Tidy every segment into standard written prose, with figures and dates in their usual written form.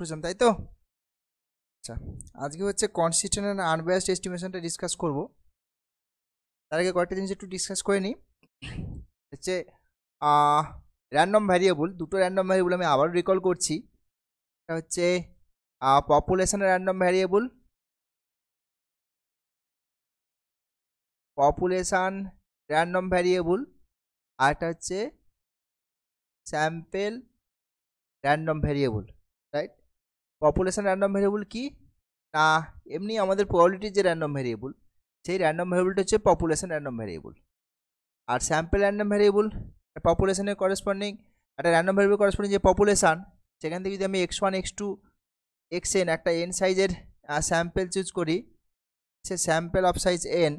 করেছিলাম, তাই তো? আচ্ছা, আজকে হচ্ছে কনসিস্টেন্ট অ্যান্ড আনবায়াসড এস্টিমেশনটা ডিসকাস করব। তার আগে কয়েকটা জিনিস একটু ডিসকাস করে নিই। হচ্ছে র্যান্ডম ভ্যারিয়েবল, দুটো র্যান্ডম ভ্যারিয়েবল আমি আবার রিকল করছি। এটা হচ্ছে পপুলেশনের random variable, population random variable, আর এটা হচ্ছে sample random variable, right? Population random variable কি না, এমনি আমাদের প্রবাবিলিটির যে র্যান্ডম ভ্যারিয়েবল, সেই র্যান্ডম ভ্যারিয়েবলটা হচ্ছে পপুলেশন র্যান্ডম ভ্যারিয়েবল। আর স্যাম্পল র্যান্ডম ভ্যারিয়েবল পপুলেশনের করেসপন্ডিং একটা র্যান্ডম ভ্যারিয়েবল করেসপন্ডিং যে পপুলেশান, সেখান থেকে যদি আমি x1 x2 xn একটা n সাইজের স্যাম্পেল চুজ করি, সে স্যাম্পেল অফ সাইজ n,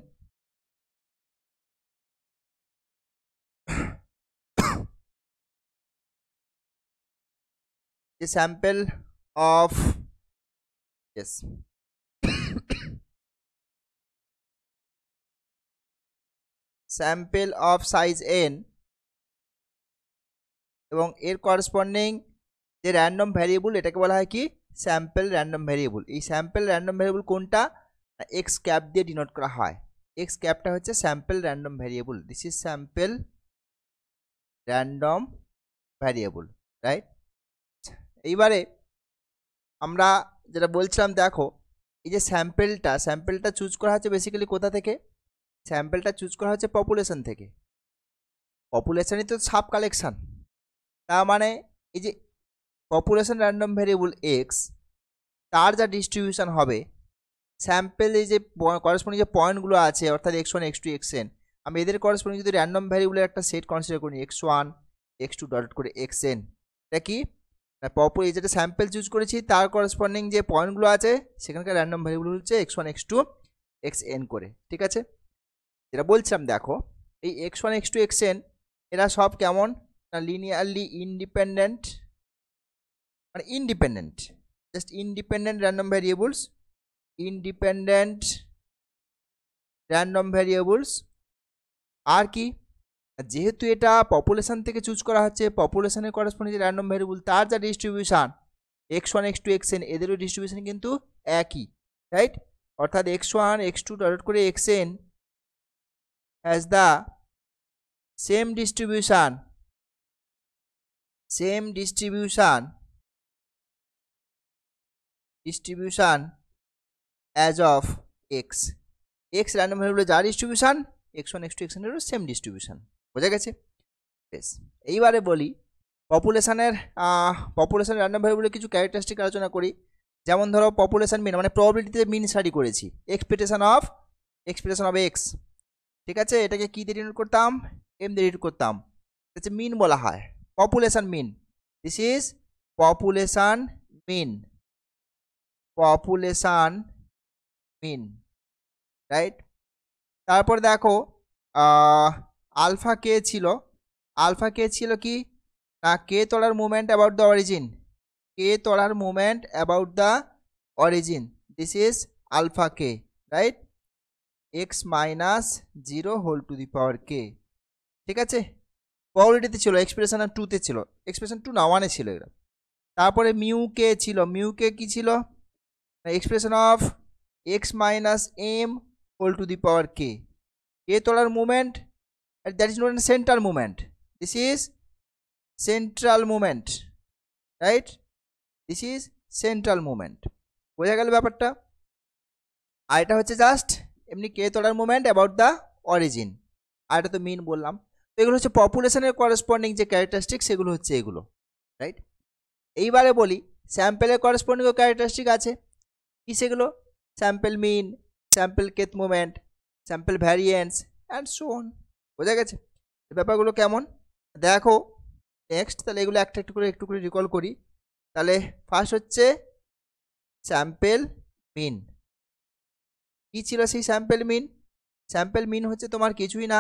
যে sample of sample of size n এবং এর করেসপন্ডিং যে র্যান্ডম ভ্যারিয়েবল, এটাকে বলা হয় কি স্যাম্পল র্যান্ডম ভ্যারিয়েবল। এই স্যাম্পল র্যান্ডম ভ্যারিয়েবল কোনটা, এক্স ক্যাপ দিয়ে ডিনোট করা হয়। এক্স ক্যাপটা হচ্ছে sample random variable. This is sample random variable, right? এইবারে আমরা যেটা বলছিলাম, দেখো এই যে স্যাম্পেলটা চুজ করা হচ্ছে বেসিক্যালি কোথা থেকে? স্যাম্পেলটা চুজ করা হচ্ছে পপুলেশন থেকে। পপুলেশনই তো সাব কালেকশন। তার মানে এই যে পপুলেশন র্যান্ডম ভ্যারিয়েবল এক্স, তার যা ডিস্ট্রিবিউশন হবে স্যাম্পেল, এই যে করেসপন্ডিং যে পয়েন্টগুলো আছে অর্থাৎ x1 x2 xn, আমি এদের করেসপন্ডিং যদি র্যান্ডম ভ্যারিয়েবলের একটা সেট কনসিডার করি x1 x2 ডট করে xn, এটা কি এই যেটা স্যাম্পেল চুজ করেছি তার করেসপন্ডিং যে পয়েন্টগুলো আছে সেখানকার র্যান্ডম ভ্যারিয়েবল হচ্ছে x1 x2 xn করে, ঠিক আছে? যেটা বলছিলাম, দেখো এই x1 x2 xn এরা সব কেমন না, লিনিয়ারলি ইন্ডিপেন্ডেন্ট, মানে independent, just independent random variables, independent random variables. আর কি, যেহেতু এটা পপুলেশন থেকে চুজ করা হচ্ছে, পপুলেশনের করেসপন্ডিং যে র্যান্ডম ভ্যারিয়েবল তার যা ডিস্ট্রিবিউশন x1 x2 xn, এদেরও ডিস্ট্রিবিউশন কিন্তু একই, রাইট? অর্থাৎ x1 x2 ডট করে xn has the same distribution as of x random variable যা ডিস্ট্রিবিউশন x1 x2 xn এরও সেম ডিস্ট্রিবিউশন। বোঝা গেছে? বেশ, এইবারে বলি পপুলেশন র্যান্ডম ভ্যারিয়েবলের কিছু ক্যারেক্টারিস্টিক আলোচনা করি। যেমন ধরো পপুলেশন মিন, মানে প্রবাবিলিটিতে মিন স্টাডি করেছি, এক্সপেকটেশন অফ এক্স, ঠিক আছে? এটাকে কি দিয়ে ডিনোট করতাম? এম দিয়ে ডিনোট করতাম, হচ্ছে মিন বলা হয়, population mean. This is population mean, right? তারপর দেখো আলফা কে ছিল কি না, কে তলার movement about the origin, this is alpha k, right? x minus 0 whole to the power k, ঠিক আছে? প্রবাবিলিটিতে ছিল, এক্সপ্রেশন 2তে ছিল, এক্সপ্রেশন 2 না 1-এ ছিল এরা। তারপরে মিউ কে কি ছিল, expression of x minus m whole to the power k, k তলার movement, that is not central movement, this is central movement, right? This is central movement. বোঝা গেল ব্যাপারটা? আর এটা হচ্ছে জাস্ট এমনি কে তলার মুভমেন্ট অ্যাবাউট দ্য অরিজিন, আর এটা তো মিন বললাম। তো এগুলো হচ্ছে পপুলেশনের করেসপন্ডিং যে ক্যারেক্টারিস্টিক, সেগুলো হচ্ছে এগুলো, রাইট? এইবারে বলি স্যাম্পেলের করেসপন্ডিং ক্যারেক্টারিস্টিক আছে কি সেগুলো? Sample mean, sample kth movement, sample variance and so on. বোঝা গেছে এই ব্যাপারগুলো কেমন? দেখো নেক্সট, তাহলে এগুলো একটু করে রিকল করি। তাহলে ফার্স্ট হচ্ছে স্যাম্পেল মিন। কি ছিল সেই স্যাম্পেল মিন হচ্ছে তোমার কিছুই না,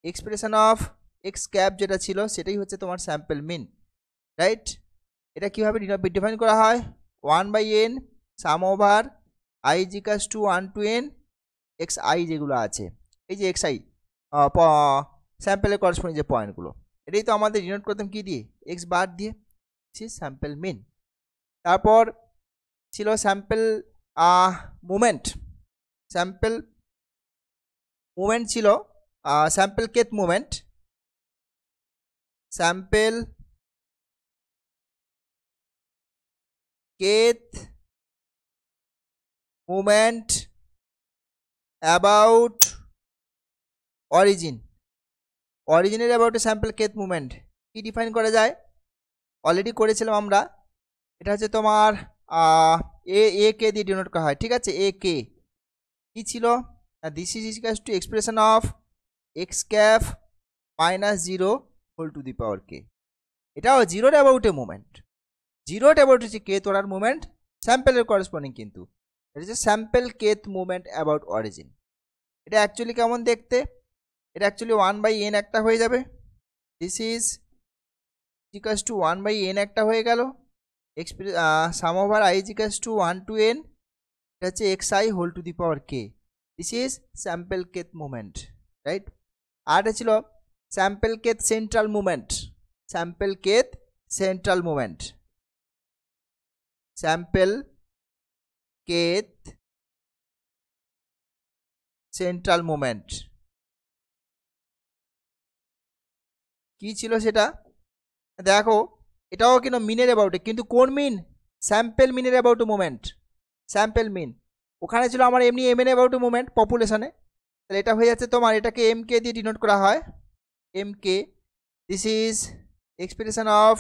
এক্সপ্রেশন অফ এক্স ক্যাপ যেটা ছিল সেটাই হচ্ছে তোমার স্যাম্পেল মিন, রাইট? এটা কীভাবে ডিফাইন করা হয়? 1/n সাম ওভার i ইজিকাস টু 1 to n xi, যেগুলো আছে এই যে xi স্যাম্পেলের করেসপন্ডিং যে পয়েন্টগুলো, এটাই তো আমাদের ডিনোট করতাম কি দিয়ে? x বার দিয়ে, স্যাম্পেল মিন। তারপর ছিল স্যাম্পল মুভমেন্ট, স্যাম্পল মুভমেন্ট ছিল sample kth movement, sample kth movement about origin, অরিজিনের অ্যাবাউট স্যাম্পল কেথ মুভমেন্ট কি ডিফাইন করা যায়, অলরেডি করেছিলাম আমরা। এটা হচ্ছে তোমার এ কে দিয়ে ডিনোট করা হয়, ঠিক আছে। এ কে কি ছিল, this is equals to expression of x cap minus 0 whole to the power k. এটাও জিরোর অ্যাবাউটে মুভমেন্ট, জিরোর অ্যাবাউট হচ্ছে কে তোলার মুভমেন্ট, স্যাম্পেলের করেসপন্ডিং কিন্তু এটা হচ্ছে sample kth movement about origin. এটা অ্যাকচুয়ালি কেমন দেখতে, এটা অ্যাকচুয়ালি 1/n একটা হয়ে যাবে, this is equals two 1/n একটা হয়ে গেল, সাম over i is equals to 1 to n, এটা হচ্ছে xi whole to the power k, this is sample kth movement, right. আর এটা ছিল sample kth central movement, sample kth central movement, sample kth central movement কি ছিল সেটা দেখো, এটাও কিন্তু মিনের অ্যাবাউটে, কিন্তু কোন মিন, স্যাম্পল মিনের অ্যাবাউট মুভমেন্ট, স্যাম্পল মিন। ওখানে ছিল আমার এমনি এম এন অ্যাবাউট মুভমেন্ট পপুলেশনে, তাহলে এটা হয়ে যাচ্ছে তোমার, এটাকে এম কে দিয়ে ডিনোট করা হয়, m k, this is expression of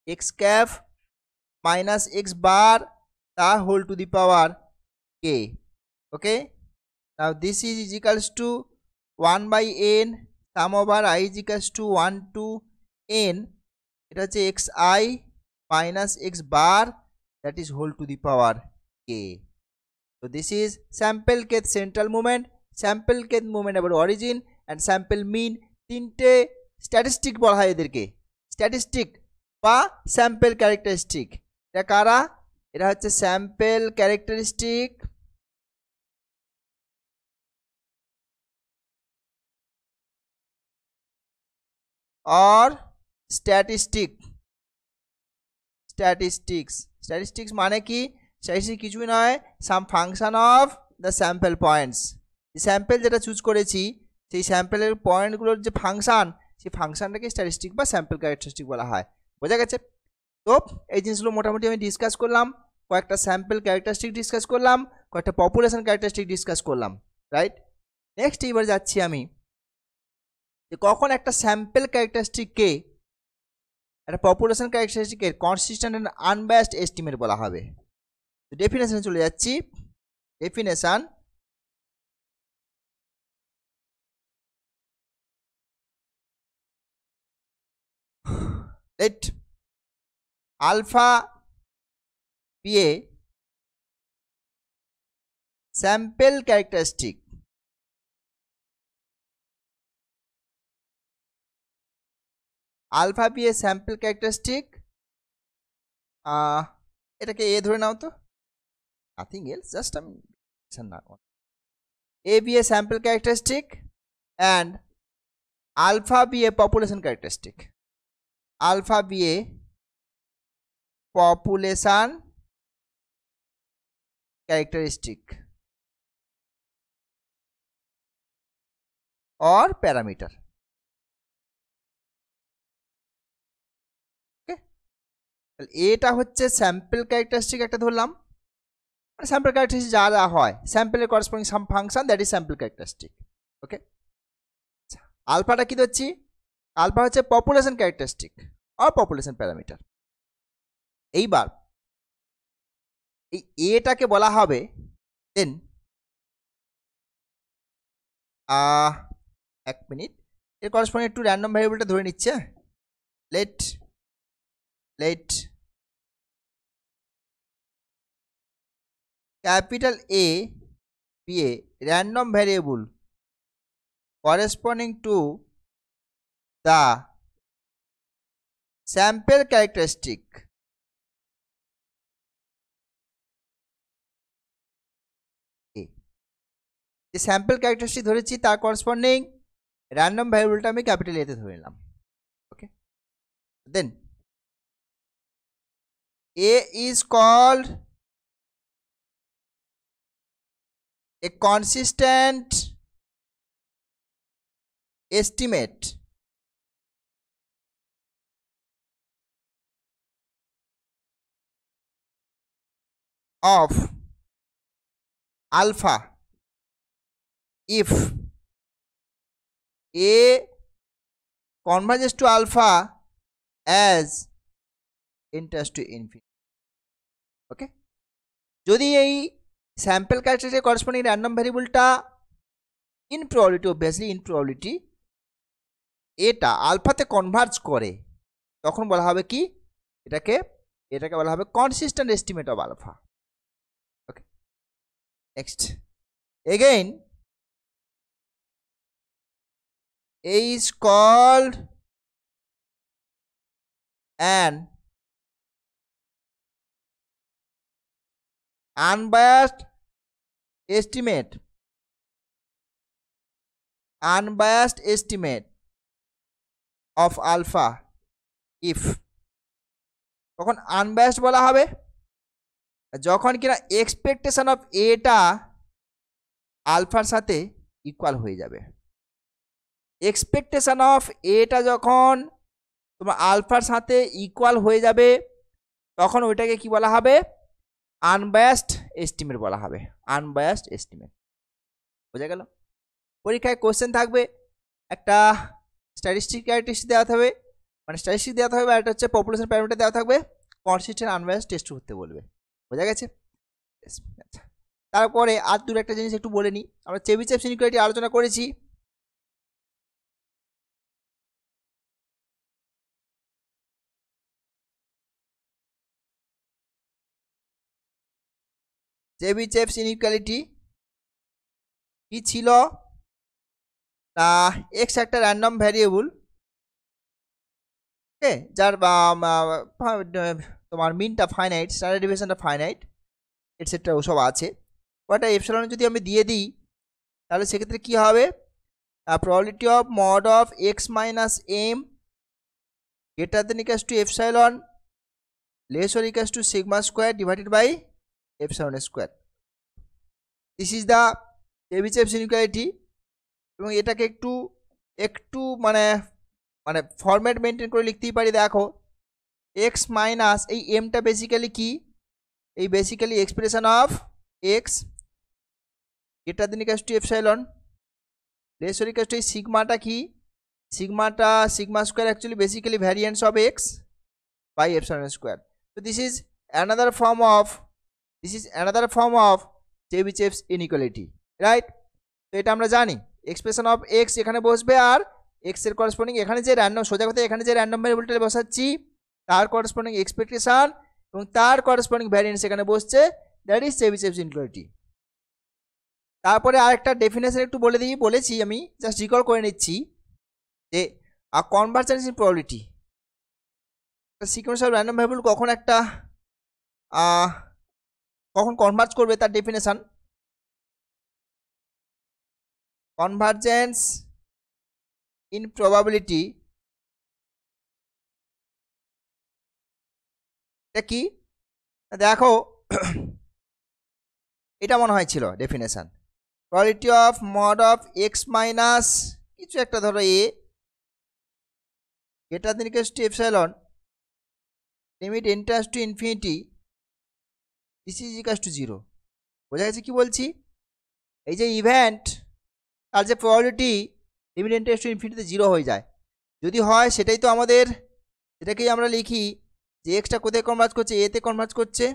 x cap minus x bar তা whole to the power k, okay. Now this is equals to 1/n sum over i is equals to 1 to n, এটা হচ্ছে x i minus x bar that is whole to the power k. তো this is sample kth central movement, sample kth movement আবার origin and sample mean, তিনটে statistic বলা হয় এদেরকে, statistic বা sample characteristic. এটা কারা, এটা হচ্ছে স্যাম্পল ক্যারেক্টারিস্টিক और স্ট্যাটিস্টিক, স্ট্যাটিস্টিক্স, স্ট্যাটিস্টিক্স মানে কি, স্ট্যাটিস্টিক কিছুই নয়, some function of the sample points, sample যেটা চুজ করেছি সেই স্যাম্পলের পয়েন্টগুলোর যে ফাংশন, সেই ফাংশনটাকে স্ট্যাটিস্টিক বা স্যাম্পল ক্যারেক্টারিস্টিক বলা হয়, বোঝা গেছে। তো এই জিনিসগুলো মোটামুটি আমি ডিসকাস করলাম, কয়েকটা স্যাম্পল ক্যারেক্টারিস্টিক ডিসকাস করলাম, কয়েকটা পপুলেশন ক্যারেক্টারিস্টিক ডিসকাস করলাম, রাইট। নেক্সট এবার যাচ্ছি আমি যে কখন একটা স্যাম্পল ক্যারেক্টারিস্টিককে একটা পপুলেশন ক্যারেক্টারিস্টিকের কনসিস্টেন্ট অ্যান্ড আনবায়াসড এস্টিমেট বলা হবে। তো ডেফিনেশনে চলে যাচ্ছি, definition let alpha be a sample characteristic, alpha be a sample characteristic, এটাকে এ ধরে নাও তো, নাথিং এলস, জাস্ট আমি না, a be a sample characteristic and alpha be a population characteristic, alpha be a population characteristic or parameter, okay. তাহলে এটা হচ্ছে sample characteristic একটা ধরলাম, মানে স্যাম্পল ক্যারেক্টারিস্টিক যা যা হয় স্যাম্পলের corresponding some function that is sample characteristic, okay. আলফাটা কি ধরছি, আলফা হচ্ছে পপুলেশন ক্যারেক্টারিস্টিক আর পপুলেশন প্যারামিটার। এইবার এই এটাকে বলা হবে দেন এক মিনিট, এর করসপন্ডিং একটু র্যান্ডম ভ্যারিয়েবলটা ধরে নিচ্ছে, let let capital A be a random variable corresponding to the sample characteristic A, যে স্যাম্পল ক্যারেক্টারিস্টিক ধরেছি তার করসপন্ডিং র্যান্ডম ভ্যারিয়েবলটা আমি ক্যাপিটাল এতে ধরে নিলাম, ওকে। দেন A is called a consistent estimate of alpha if A converges to alpha as n tends to infinity. ওকে, যদি এই sample ক্যারেক্টারের করসপন্ডিং র্যান্ডম ভ্যারিয়েবলটা in probability, obviously in probability, এটা আলফাতে কনভার্জ করে, তখন বলা হবে কি, এটাকে বলা হবে consistent estimate of alpha. Okay, next again A is called an unbiased estimate of alpha if, তখন আনবায়াসড বলা হবে যখন কিনা এক্সপেকটেশন অফ এটা আলফার সাথে ইকুয়াল হয়ে যাবে। এক্সপেকটেশন অফ এটা যখন তোমার আলফার সাথে ইকুয়াল হয়ে যাবে, তখন ওইটাকে কি বলা হবে, আনবায়াসড এস্টিমেট বলা হবে। আনবায়াসড এস্টিমেট, বোঝা গেল? পরীক্ষায় কোশ্চেন থাকবে, একটা স্ট্যাটিস্টিক ক্যারেক্টারিস্টিক দেওয়া থাকবে, মানে স্ট্যাটিস্টিক দেওয়া থাকবে, আর একটা হচ্ছে পপুলেশন প্যারামিটার দেওয়া থাকবে, কনসিস্টেন্ট আনবায়াসড টেস্ট করতে বলবে। বোঝা গেছে? আচ্ছা, তারপরে আর দু একটা জিনিস একটু বলে নিই। আমরা চেবিচেভস ইনইকুয়ালিটি আলোচনা করেছি। চেবিচেভস ইনইকুয়ালিটি কি ছিল না, এক্স একটা র্যান্ডম ভ্যারিয়েবল, ওকে, যার তোমার মিনটা ফাইনাইট, স্ট্যান্ডার্ড ডেভিয়েশনটা ফাইনাইট, এটসেট্রা ওসব আছে। ওটা এপসিলন যদি আমি দিয়ে দিই, তাহলে সেক্ষেত্রে কী হবে, probability of mod of x minus m greater than equals to epsilon less or equals to sigma square divided by epsilon square. This is the Chebyshev's inequality. এবং এটাকে একটু মানে ফরম্যাট মেনটেন করে লিখতেই পারি। দেখো, এক্স মাইনাস এই এমটা basically কি, এই basically expression of x greater than equals to epsilon less or equals to, এই সিগমাটা কি, sigma square actually basically variance of x by epsilon square. তো this is another form of Chebyshev's inequality, right? তো এটা আমরা জানি, expression of x এখানে বসবে, আর এক্স এর করসপন্ডিং এখানে যে র্যান্ডম, সোজা কথা এখানে যে র্যান্ডম ভ্যারিয়েবলটা বসাচ্ছি তার করসপন্ডিং এক্সপেকটেশন এবং তার করসপন্ডিং ভ্যারিয়েন্স এখানে বসছে, দ্যাট ইজ চেবিচেভস ইনইকুয়ালিটি। তারপরে আরেকটা ডেফিনেশন একটু বলেছি আমি, জাস্ট রিকল করে নিচ্ছি, যে convergence in probability, sequence of random variable কখন কনভার্জ করবে তার ডেফিনেশন। কনভার্জেন্স ইন প্রবাবিলিটি এটা কি, দেখো এটা মনে হয় ছিল definition, probability of mod of x minus কিছু একটা ধরো a greater than equals to epsilon limit n tends to infinity this is equals to 0। বোঝা গেছে কি বলছি? এই যে ইভেন্ট তার যে probability limit n tends to ইনফিনিটিতে 0 হয়ে যায়, যদি হয় সেটাই তো আমাদের, সেটাকেই আমরা লিখি যে এক্সটা কোথায় কনভার্জ করছে, এতে কনভার্জ করছে,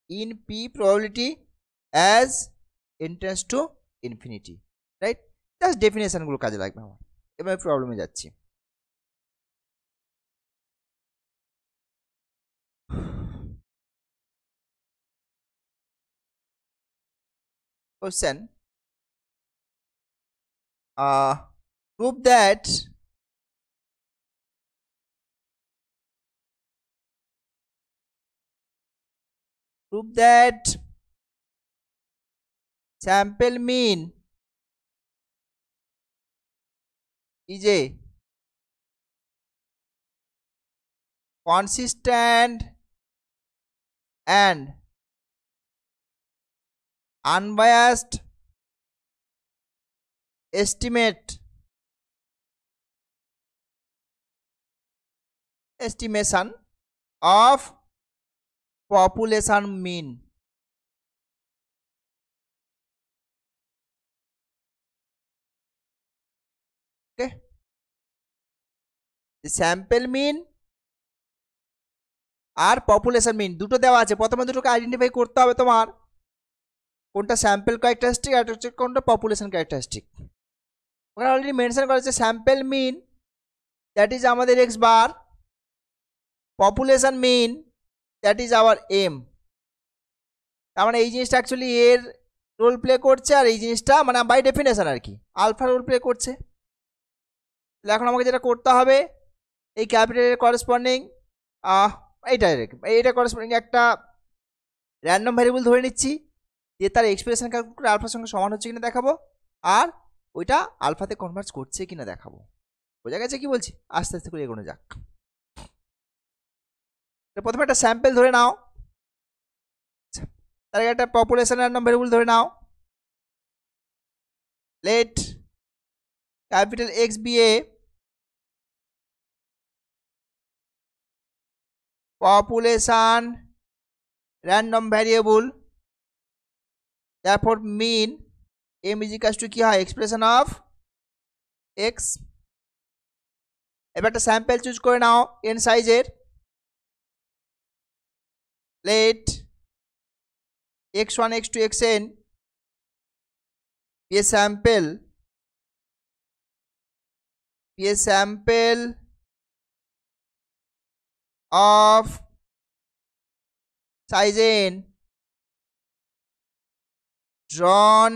in P probability as n tends to infinity, right? Just ডেফিনেশনগুলো কাজে লাগবে আমার। এবার প্রবলেমে যাচ্ছি। Question, prove that sample mean is a consistent and unbiased estimation of population mean. Okay, the sample mean আর পপুলেশন মিন দুটো দেওয়া আছে, প্রথমে দুটোকে আইডেন্টিফাই করতে হবে তোমার, কোনটা স্যাম্পল ক্যারেক্টারিস্টিক আর হচ্ছে কোনটা পপুলেশন ক্যারেক্টারিস্টিক। ওখানে অলরেডি মেনশন করা আছে স্যাম্পল মিন দ্যাট ইজ আমাদের x bar, population mean that is our M. তার মানে এই জিনিসটা অ্যাকচুয়ালি এর রোল প্লে করছে, আর এই জিনিসটা মানে বাই ডেফিনেশন আর কি আলফা রোল প্লে করছে। তাহলে এখন আমাকে যেটা করতে হবে, এই ক্যাপিটালের করেসপন্ডিং এইটা করেসপন্ডিং একটা র্যান্ডম ভ্যারিয়েবল ধরে নিচ্ছি, দিয়ে তার এক্সপ্রেশন ক্যালকুলেট করে আলফার সঙ্গে সমান হচ্ছে কিনা দেখাবো, আর ওইটা আলফাতে কনভার্ট করছে কিনা দেখাবো। বোঝা গেছে কি বলছি? আস্তে আস্তে করে এগোনো যাক। প্রথমে একটা স্যাম্পল ধরে নাও, তার আগে একটা পপুলেশন র্যান্ডম ভ্যারিয়েবল ধরে নাও। Late capital x be A population random variable, therefore mean m is equals to কি হয় এক্সপ্রেশন অফ x। এবার একটা স্যাম্পল চুজ করে নাও n সাইজের, late x1 x2 xn be a sample of size n drawn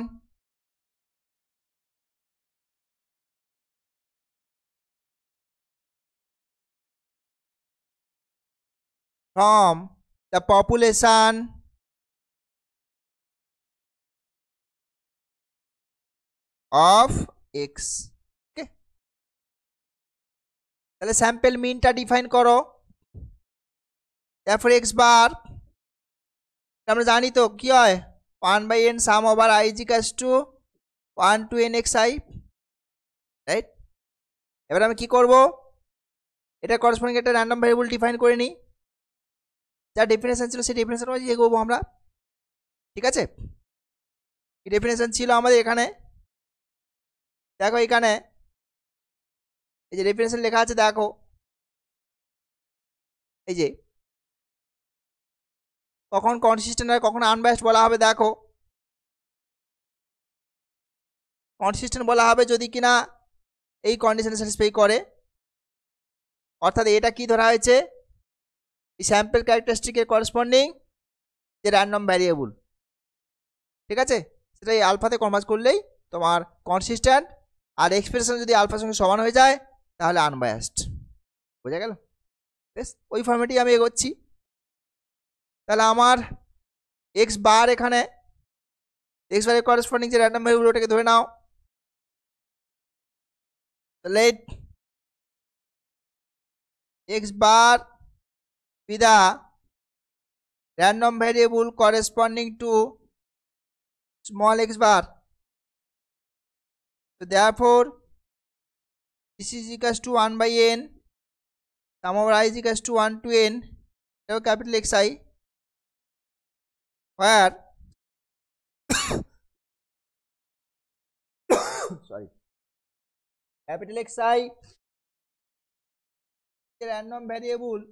from the population of x। okay, তাহলে sample মিনটা define করো। তারপরে x bar আমরা জানি তো কি হয় 1/n sum over i is equals to 1 to n xi, right? এবার আমি কি করব, এটা করসপন্ডিং একটা র্যান্ডম ভ্যারিয়েবল ডিফাইন করে নিই, যা ডেফিনেশন ছিল সেই ডেফিনেশন অনুযায়ী এগোবো আমরা। ঠিক আছে, এই ডেফিনেশন ছিল আমাদের এখানে, দেখো এখানে এই যে ডেফিনেশন লেখা আছে, দেখো এই যে কখন কনসিস্টেন্ট আর কখন আনবায়াসড বলা হবে। দেখো কনসিস্টেন্ট বলা হবে যদি কিনা এই কন্ডিশনে স্যাটিসফাই করে, অর্থাৎ এটা কি ধরা হয়েছে, এই স্যাম্পল ক্যারেক্টারিস্টিকের করসপন্ডিং যে র্যান্ডম ভ্যারিয়েবল, ঠিক আছে, সেটা এই আলফাতে কনভার্ট করলেই তোমার কনসিস্টেন্ট, আর এক্সপ্রেশন যদি আলফার সঙ্গে সমান হয়ে যায় তাহলে আনবায়াসড। বোঝা গেল? বেশ, ওই ফর্মেটেই আমি এগোচ্ছি। তাহলে আমার এক্স বার, এখানে এক্স বারের করসপন্ডিং যে র্যান্ডম ভ্যারিয়েবল ওটাকে ধরে নাও, late x bar be the random variable corresponding to small x bar. So therefore this is equals to 1/n sum over I is equals to 1 to n capital Xi, where sorry, capital Xi a random variable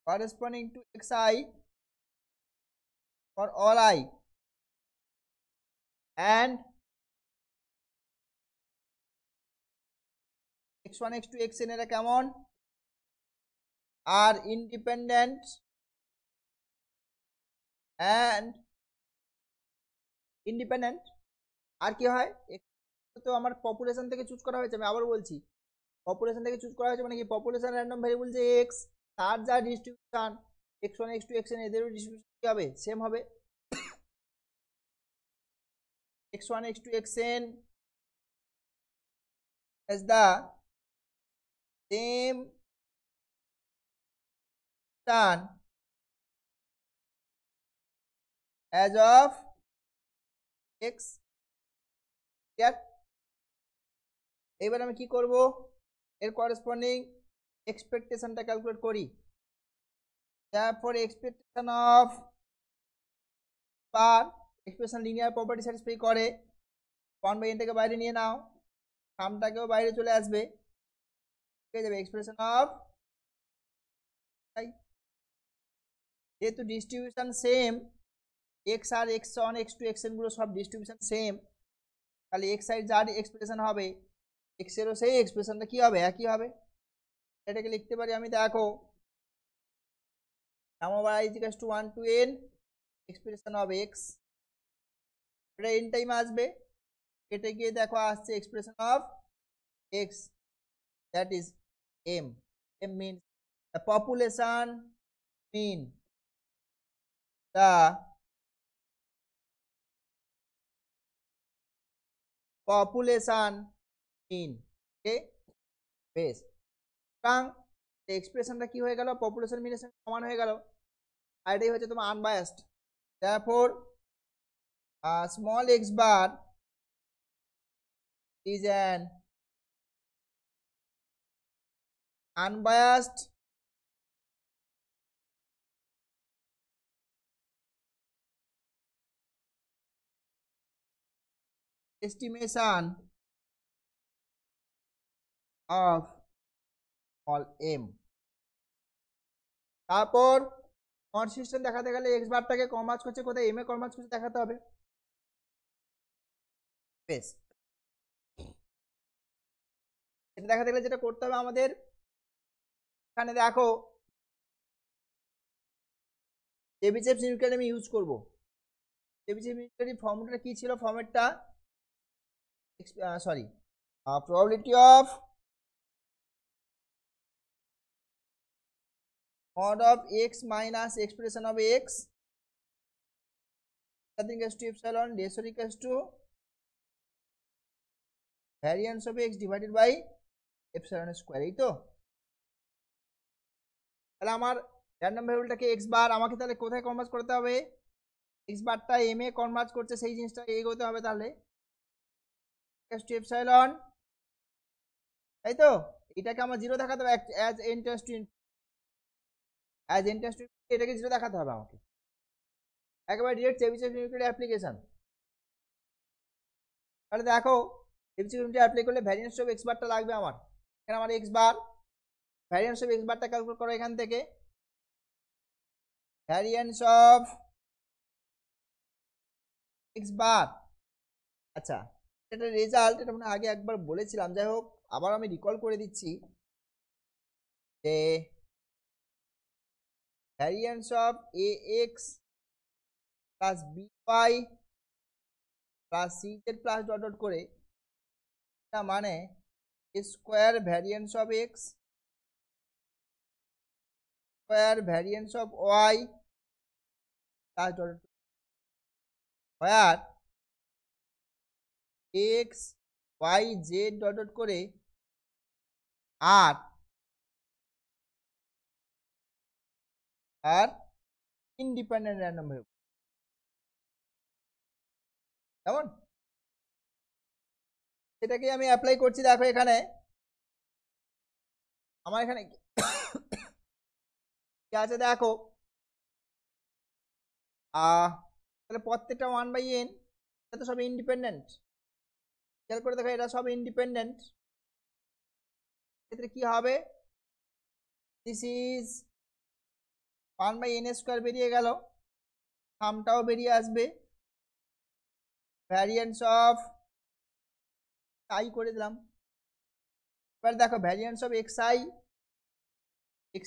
corresponding to xi for all I, and x1 x2 xn এরা কেমন আর independent and independent. আর কি হয়, তো আমার population থেকে choose করা হয়েছে, আমি আবার বলছি পপুলেশন থেকে চুজ করা হয়েছে মানে কি, পপুলেশন র্যান্ডম ভ্যারিয়েবল যে এক্স, তার যা ডিস্ট্রিবিউশন x1 x2 xn এদেরও ডিস্ট্রিবিউশন কি হবে, সেম হবে। x1 x2 xn has the same distribution as of x, clear? এবার আমি কি করব, এর করসপন্ডিং এক্সপেকটেশনটা ক্যালকুলেট করি। therefore expectation of bar expression linear property satisfy করে, 1/n থেকে বাইরে নিয়ে নাও, সামটাকেও বাইরে চলে আসবে, ঠিক আছে? এক্সপ্রেশন অফ, যেহেতু ডিস্ট্রিবিউশন সেম, এক্স আর x one x two x n গুলো সব ডিস্ট্রিবিউশন সেম, তাহলে এক্স সাইড যার এক্সপ্রেশন হবে এক্স এরও সেই এক্সপ্রেশনটা কি হবে, একই হবে। এটাকে লিখতে পারি আমি, দেখো = 1 to n expression of x, এটা এন টাইম আসবে, কেটে গিয়ে দেখো আসছে expression of x, that is M. M means the population mean, the population mean, okay, বেশ। সুতরাং এক্সপ্রেশনটা কি হয়ে গেল, পপুলেশন মিনের সঙ্গে সমান হয়ে গেল, আর এটাই হচ্ছে তোমার unbiased. therefore small x bar is an unbiased estimation of small m। তারপর কনসিস্টেন্ট দেখাতে গেলে এক্স বারটাকে কমার্জ করছে কোথায়, এম এ কমার্জ করছে দেখাতে হবে, বেশ। এটা দেখাতে গেলে যেটা করতে হবে আমাদের, এখানে দেখো চেবিচেভ ইউনিট আমি ইউজ করব। চেবিচেভ ইউনিট ফর্মুলাটা কি ছিল, ফর্মেটটা sorry probability of mod of x minus expression of x, nothing equals to epsilon dash equals to variance of x divided by epsilon square, এই তো। তাহলে আমার র্যান্ডম ভ্যারিয়েবলটাকে x বার আমাকে তাহলে কোথায় কনভার্ট করতে হবে, x বারটা m এ কনভার্ট করছে সেই জিনিসটা এগোতে হবে, তাহলে equals to epsilon, তাই তো। এটাকে আমার 0 দেখাতে হবে as n tends to এটাকে 0 দেখাতে হবে আমাকে, একেবারে ডিরেক্ট চেবিচেভ ইউনিটের অ্যাপ্লিকেশন। তাহলে দেখো চেবিচেভ ইউনিট অ্যাপ্লাই করলে ভ্যারিয়েন্স অফ এক্স বারটা লাগবে আমার, এখানে আমার x bar, variance of x বারটা ক্যালকুলেট করো এখান থেকে, ভ্যারিয়েন্স অফ এক্স বার। আচ্ছা, এটা রেজাল্ট, এটা মানে আগে একবার বলেছিলাম, যাই হোক আবার আমি রিকল করে দিচ্ছি, যে variance of a x plus b y plus c z plus dot dot করে, এটা মানে square variance of x square variance of y plus dot where x y z dot dot করে আর ইন্ডিপেন্ডেন্ট র্যান্ডম ভ্যারিয়েবল, কেমন? সেটাকে আমি apply করছি, দেখো এখানে আমার এখানে কি আছে দেখো, তাহলে প্রত্যেকটা 1/n, এটা তো সব ইন্ডিপেন্ডেন্ট, খেয়াল করে দেখো এটা সব ইন্ডিপেন্ডেন্ট, ক্ষেত্রে কি হবে, দিস ইজ 1/n স্কোয়ার বেরিয়ে গেল, সামটাও বেরিয়ে আসবে, ভ্যারিয়েন্স অফ আই করে দিলাম। এবার দেখো ভ্যারিয়েন্স অফ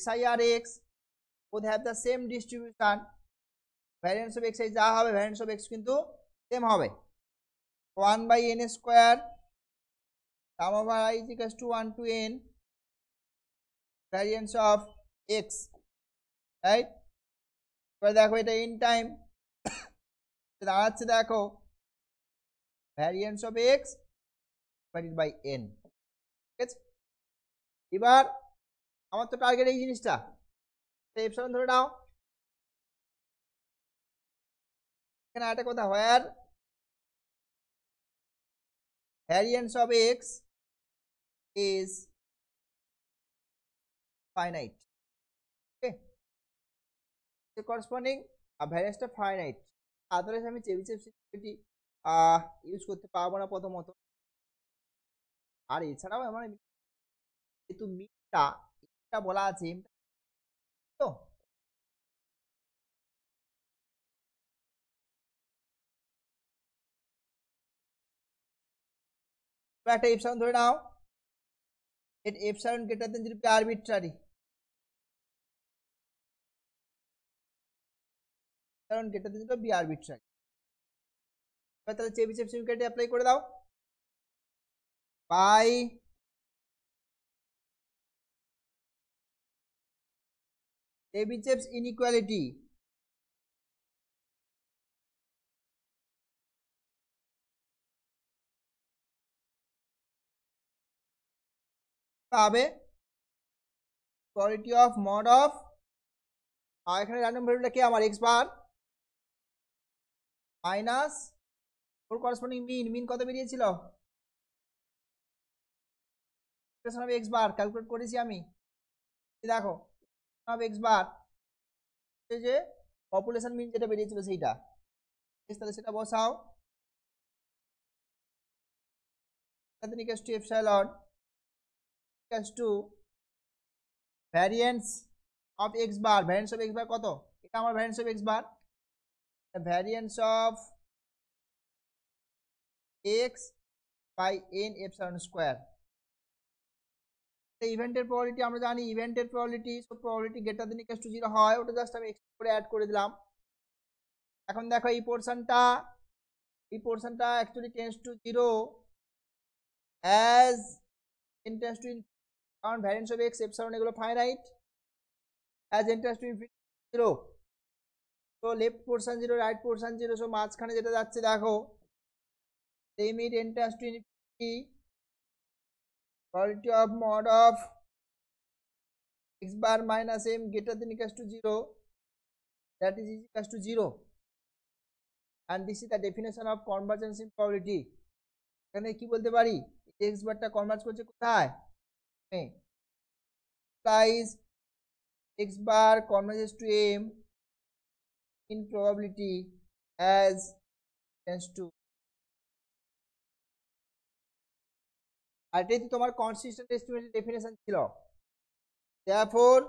xi আর x both have the same distribution, variance of xi যা হবে ভ্যারিয়েন্স অফ x কিন্তু সেম হবে, 1/n square sum over I is equals to 1 to n variance of x, right? এবার দেখো এটা n টাইম দাঁড়াচ্ছে, দেখো variance of x divided by n, ঠিক আছে? এবার আমার তো টার্গেট এই জিনিসটা, এপসাইলন ধরে নাও। এখানে একটা কথা, where variance of x is finite, okay, corresponding ভ্যারিয়েন্সটা ফাইনাইট, আদারওয়াইজ আমি চেবিচেভ সিকিউরিটি ইউজ করতে পারবো না প্রথমত। আর এছাড়াও আমার যেহেতু মিটা বলা আছে তো, একটা এপসাইলন ধরে নাও, এট এপসাইলন গ্রেটার দেন 0 আরবিট্রারি, কারণ গ্রেটার দেন 0 আরবিট্রারি। তাহলে চেবিচেভ সিকিউরিটি অ্যাপ্লাই করে দাও বাই চেবিচেভস ইনইকুয়ালিটি পাবে কোয়ালিটি অফ মড অফ, আর এখানে র্যান্ডম ভ্যারিয়েবলটা কি আমার এক্স বার মাইনাস ওর করসপন্ডিং মিন কত বেরিয়েছিল, এক্স বার ক্যালকুলেট করেছি আমি, দেখো এক্স বার যে পপুলেশন মিন যেটা বেরিয়েছিল সেইটা, তাহলে সেটা বসাও, equals to epsilon equals to variance of x bar, variance of x bar কত, এটা আমার variance of x bar, variance of x by n epsilon square. ইভেন্টের প্রবাবিলিটি আমরা জানি, ইভেন্টের প্রবাবিলিটি সব probability greater than equals to 0 হয়, ওটা জাস্ট আমি এক্সট্রা করে অ্যাড করে দিলাম। এখন দেখো এই পোরশনটা actually tends to 0 as n tends to, কারণ ভ্যারিয়েন্স অফ এক্স এপসাইলন এগুলো ফাইনাইট, as n tends to infinity 0, তো left portion 0 right portion 0, so মাঝখানে যেটা যাচ্ছে দেখো limit n tends to infinity quality of mod of x bar minus m greater than equals to 0, that is equals to 0, and this is the definition of convergence in probability। এখানে কি বলতে পারি, x বারটা converge করছে কোথায়, implies x bar converges to m in probability as tends to, আর এটাই তো তোমার কনসিস্টেন্ট এস্টিমেটের ডেফিনেশন ছিল। therefore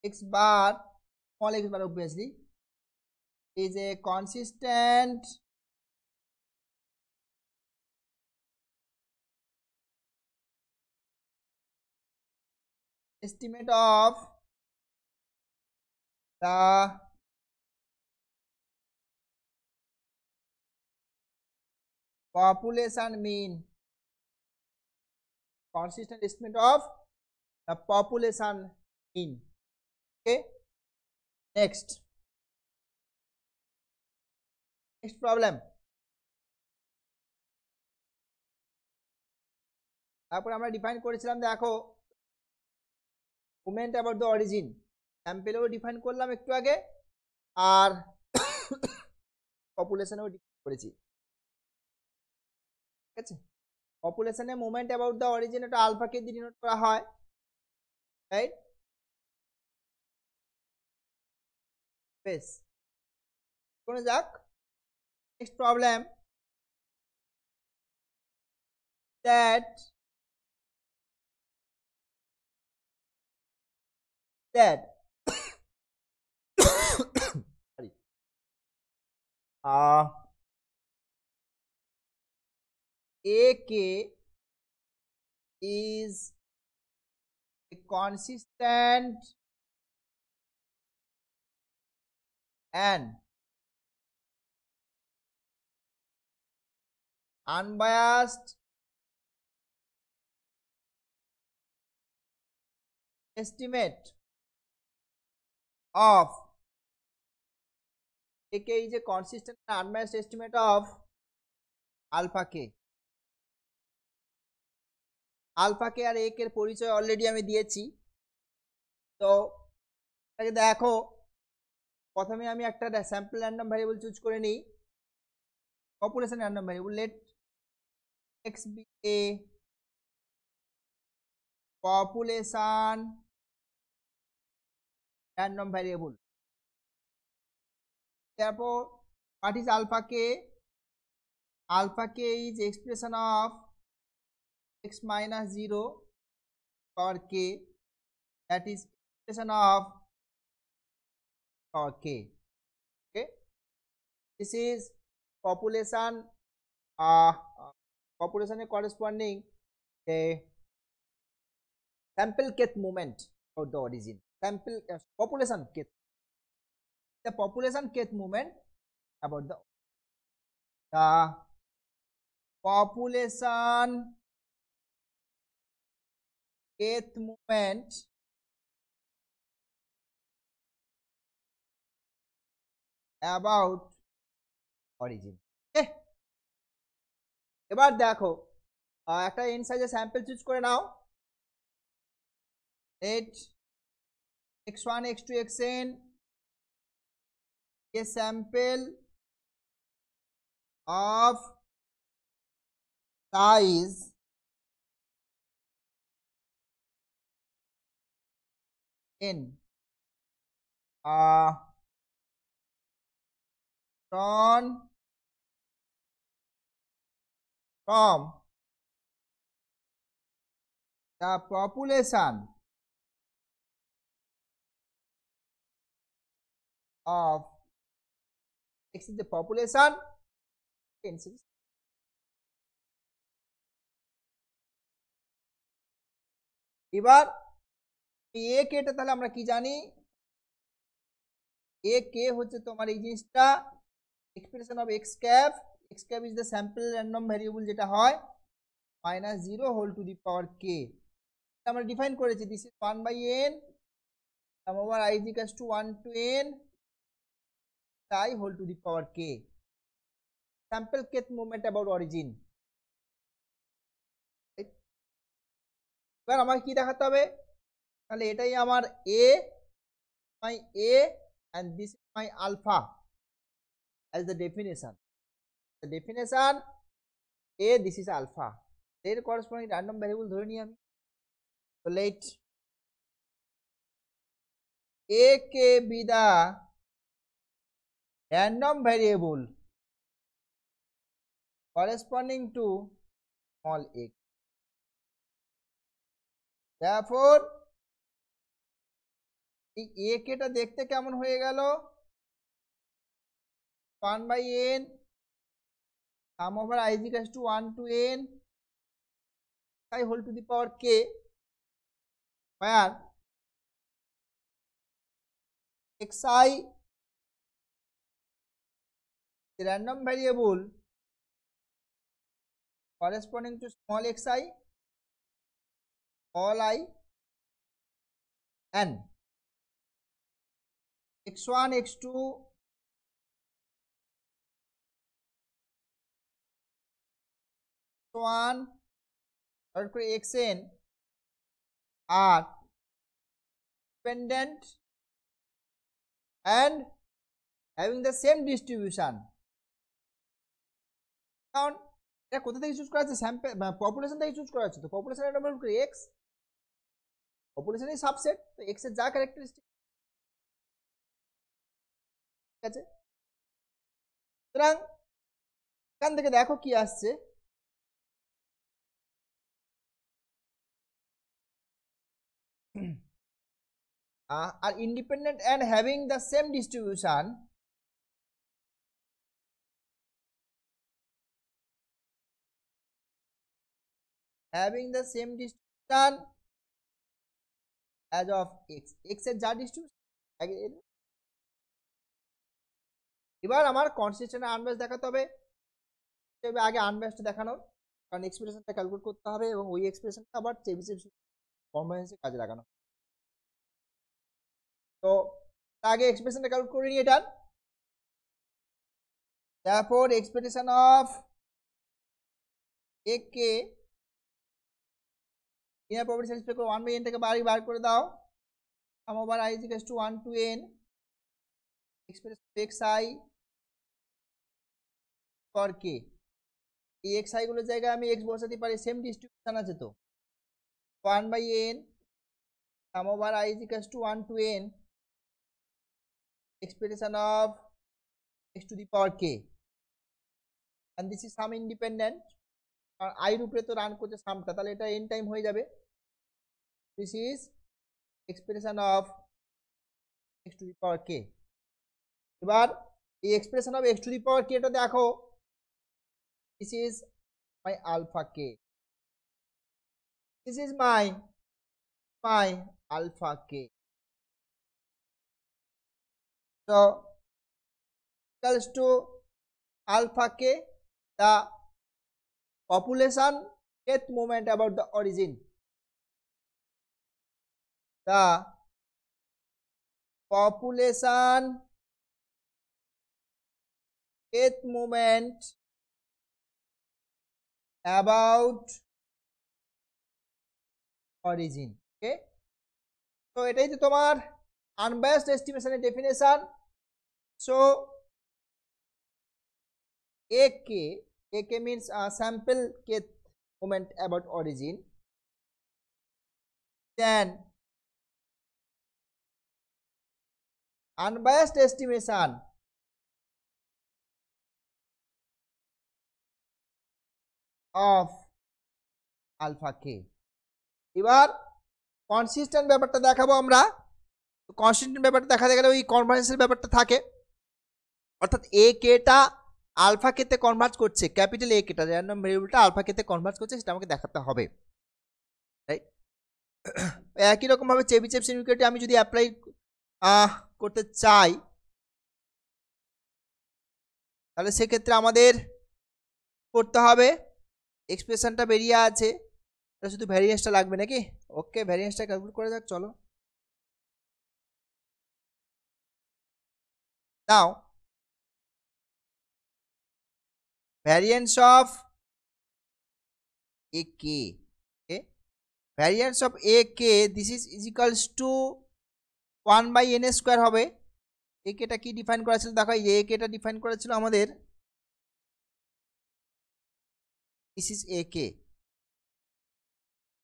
x bar, small x bar obviously, is a consistent estimate of the population mean, consistent estimate of the population mean, okay, next problem, তারপর আমরা define করেছিলাম দেখো moment about the origin, স্যাম্পেলেও define করলাম একটু আগে, আর পপুলেশনেও ডিফাইন করেছি, ঠিক আছে। পপুলেশনে মোমেন্ট অ্যাবাউট দ্য অরিজিন এটা আলফাকে দিয়ে ডিনোট করা হয়, রাইট, বেশ কোনো যাক, next problem, that sorry, AK is a consistent and unbiased estimate of, AK is a consistent and unbiased estimate of alpha k, alpha k আর এ এর পরিচয় অলরেডি আমি দিয়েছি। তো এটাকে দেখো, প্রথমে আমি একটা স্যাম্পল র্যান্ডম ভ্যারিয়েবল চুজ করে নিই, population random variable, let x be a population random variable. Therefore, what is alpha k? Alpha k is expression of x minus 0 power k, that is expression of power k. Okay, this is population population corresponding a sample kth moment of the origin. Sample population kth, the population kth moment about the population kth moment about origin. Okay, এবার দেখো একটা n সাইজে sample choose করে নাও, let x1 x2 xn a sample of size n drawn from the population of x is the population n is এবার এ কেটা তাহলে আমরা কি জানি, এ কে হচ্ছে তোমার এই জিনিসটা expression of x cap is the sample random variable যেটা হয় -0 হোল টু দি পাওয়ার কে, আমরা ডিফাইন করেছি this is 1/n sum over I is equals to 1 to n I whole to the power k, sample kth moment about origin. এবার আমাকে কি দেখাতে হবে, তাহলে এটাই আমার a, my a and this is my alpha as the definition. The definition a, this is alpha, এর corresponding random variable ধরে নিই আমি, so let a k be the random variable corresponding to small a. Therefore এই a কেটা দেখতে কেমন হয়ে গেল, 1/n sum over I is equals to 1 to n I whole to the power k, where xi the random variable corresponding to small xi, all I, and x1 x2 x1 xn are dependent and having the same distribution. কারণ এটা কোথা থেকে choose করা আছে, sample population থেকে choose করা আছে, তো পপুলেশন এর নাম্বার x, পপুলেশন এর সাবসেট, তো x এর যা ক্যারেক্টারিস্টিক, ঠিক আছে। সুতরাং এখান থেকে দেখো কি আসছে, are independent and having the same distribution, having the same distribution as of x, x এর যা ডিস্ট্রিবিউশন। এবার আমার কনসিস্টেন্ট আনব্যাচ দেখাতে হবে, আগে আনব্যাচটা দেখানোর, কারণ এক্সপ্রেশনটা ক্যালকুলেট করতে হবে এবং ওই এক্সপ্রেশনটা আবার চেবিসেভ ফর্মুলা কাজে লাগানো। তো আগে এক্সপ্রেশনটা ক্যালকুলেট করে নিই এটার, therefore expression of ak inner property satisfy করে 1 বাই n থেকে বার করে দাও sum over i is equal to 1 to n expression xi for k। এই xi গুলোর জায়গায় আমি x বসাতে পারি, সেম ডিস্ট্রিবিউশন আছে তো 1 by n sum over i is equal to 1 to n expression of x to the power k and this is sum independent আর i এর উপরে তো রান করছে সামটা, তাহলে এটা n টাইম হয়ে যাবে। this is expression of x to the power k। এবার এই expression of x to the power k টা দেখো, this is my alpha k, this is my alpha k, so equals to alpha k the population kth moment about the origin, the population kth moment about origin। okay, so এটাই তো তোমার unbiased estimation এর definition। so AK means sample kth moment about origin, then unbiased estimation of alpha k। এবার consistent ব্যাপারটা দেখাবো আমরা। Consistent ব্যাপারটা দেখাতে গেলে ওই কনভার্জেন্সের ব্যাপারটা থাকে, অর্থাৎ এ কেটা আলফা কেতে কনভার্জ করছে, ক্যাপিটাল এ কেটা র্যান্ডম ভেরিয়েবলটা আলফা কেতে কনভার্জ করছে, সেটা আমাকে দেখাতে হবে, রাইট। একই রকম ভাবে চেবিচেভ ইনইকুয়ালিটি আমি যদি অ্যাপ্লাই করতে চাই, তাহলে সেক্ষেত্রে আমাদের করতে হবে এক্সপ্রেশনটা বেরিয়ে আছে, তাহলে শুধু ভ্যারিয়েন্সটা লাগবে নাকি। ওকে, ভ্যারিয়েন্সটা ক্যালকুলেট করে যাক, চলো। নাও variance of AK, okay, variance of AK this is equals to 1 by n square হবে। AK টা কি ডিফাইন করা ছিল দেখো, এই AK টা ডিফাইন করা ছিল আমাদের, this is AK,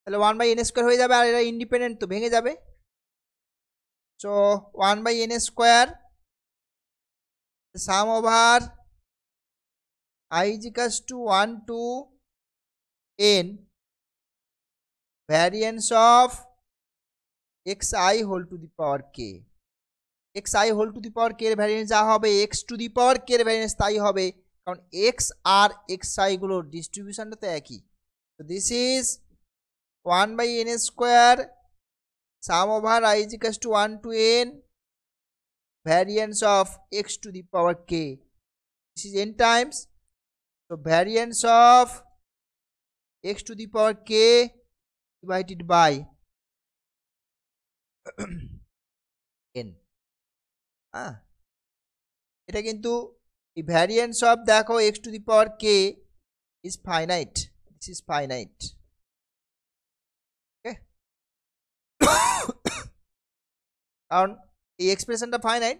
তাহলে 1 by n square হয়ে যাবে, আর এটা ইন্ডিপেন্ডেন্ট তো ভেঙে যাবে। so 1 by n square sum over I is equals to 1 to n variance of xi whole to the power k, xi whole to the power k এর variance যা হবে x to the power k এর variance তাই হবে, কারণ x আর xi গুলোর ডিস্ট্রিবিউশনটা তো একই। so this is 1 by n square sum over I is equals to 1 to n variance of x to the power k, this is n times, so variance of x to the power k divided by n। এটা কিন্তু এই variance of দেখো x to the power k is finite, this is finite, okay, কারণ এই এক্সপ্রেশনটা finite,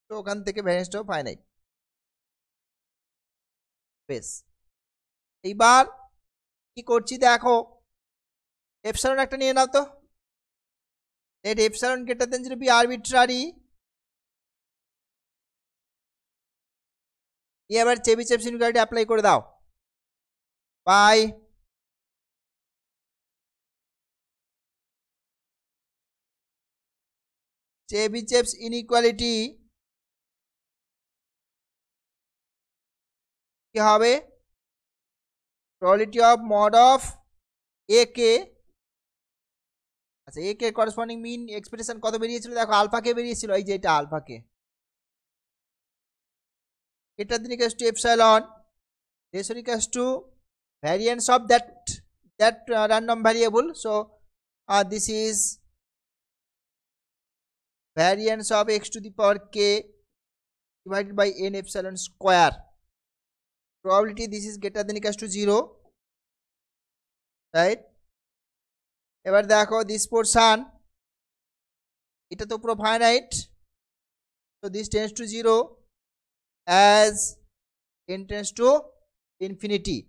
তো ওখান থেকে ভ্যারিয়েন্সটাও finite. বেশ, এইবার কি করছি দেখো, এপসাইলন একটা নিয়ে নাও তো, let epsilon greater than 0 be arbitrary। এবার চেবিচেভ ইনইকুয়ালিটি অ্যাপ্লাই করে দাও, বাই চেবিচেভ ইনইকুয়ালিটি কি হবে, probability of mod of AK, আচ্ছা AK করেসপন্ডিং মিন এক্সপ্রেশন কত বেরিয়েছিল দেখো, আলফা কে বেরিয়েছিল, এই যে এটা আলফা কে, এটা দিন equals to epsilon ration equals to variance of that random variable, so this is variance of x to the power k divided by n epsilon square, probability this is greater than equals to 0, right, এবার দেখো this portion, এটা তো পুরো finite, so this tends to 0 as n tends to infinity.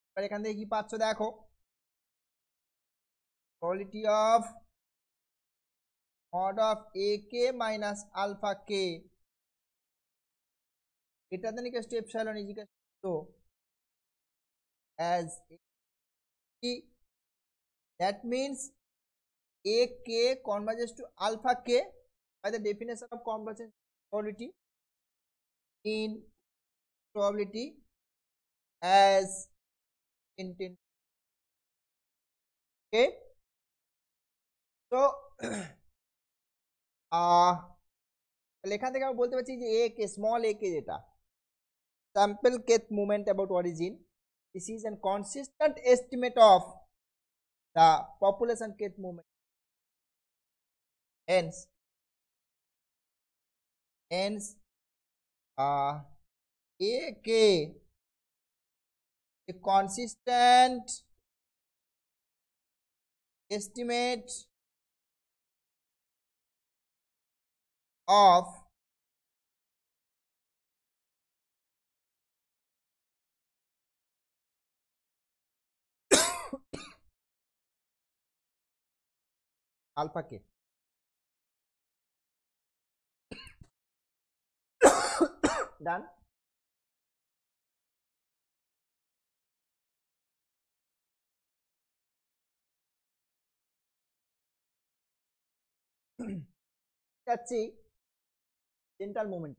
এবার এখান থেকে কি পাচ্ছ দেখো, quality of mod of ak minus alpha k greater than equal to epsilon is equal to as a. That means ak converges to alpha k by the definition of convergence probability in probability as intended. Okay, so তাহলে এখান থেকে আমরা বলতে পারছি যে a K small a কে যেটা sample kth moment about origin, this is a consistent estimate of the population kth moment, hence a k a consistent estimate of alpha k. Done. যাচ্ছি central moment,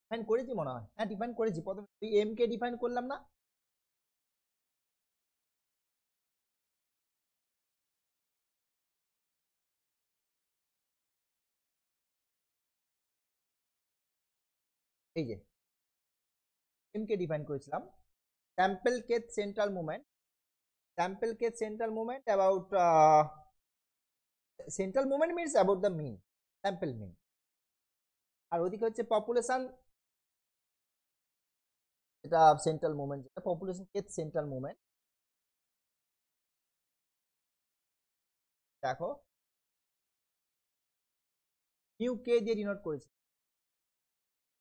define করেছি মনে হয়, হ্যাঁ define করেছি, প্রথমে M k define করলাম না, এই যে এম কে ডিফাইন করেছিলাম, sample kth central movement, sample kth central movement about central movement means about the mean, sample mean, আর ওদিকে হচ্ছে পপুলেশন, এটা সেন্ট্রাল মুভমেন্ট, যেটা পপুলেশন কেথ সেন্ট্রাল মুভমেন্ট। দেখো নিউ কে দিয়ে ডিনোট করেছে,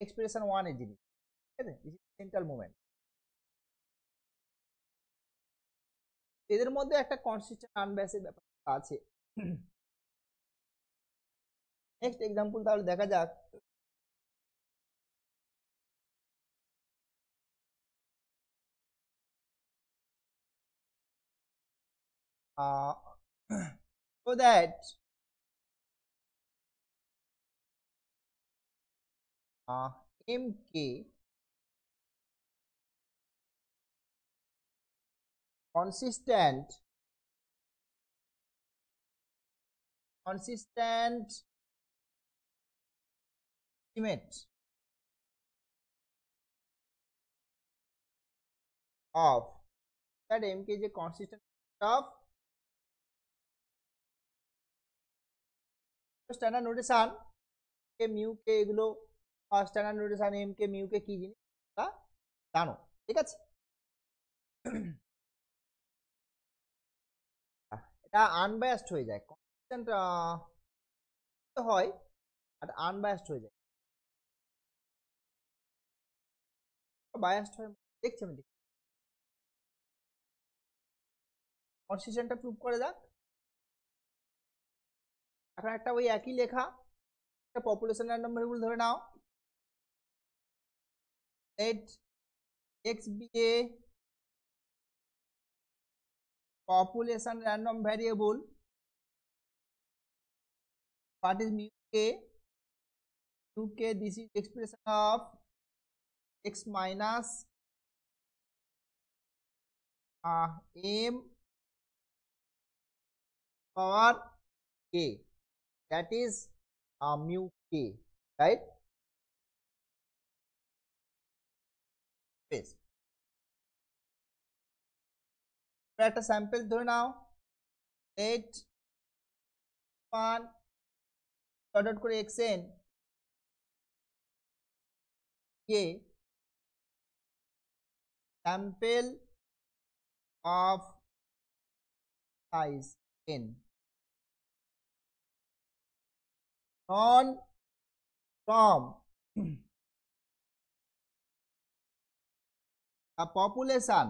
এক্সপ্রেশন 1 এর জিনিস, ঠিক আছে, সেন্ট্রাল মুভমেন্ট। এদের মধ্যে একটা কনসিস্টেন্ট আনব্যাসের ব্যাপার আছে। নেক্সট এক্সাম্পল তাহলে দেখা যাক, so that mk consistent estimate of that mk is a consistent of standard notation k mu k, এগুলো standard notation m k mu k কি জিনিস তা জানো, ঠিক আছে। এটা আনবায়াসড হয়ে যায়, কনস্ট্যান্ট হয় আর আনবায়াসড হয়ে যায়, বায়াসড হয়, দেখছি আমি দেখি, কনসিস্টেন্টটা প্রুভ করে যাক। এখন একটা ওই একই লেখা, একটা পপুলেশন র্যান্ডম ভ্যারিয়েবল ধরে নাও, let x be a population random variable. What is mu k? Mu k, this is expression of x minus m power k, that is mu k, right? Yes. একটা sample ধরে নাও, let 1 dot করে xn k sample of size n non from a population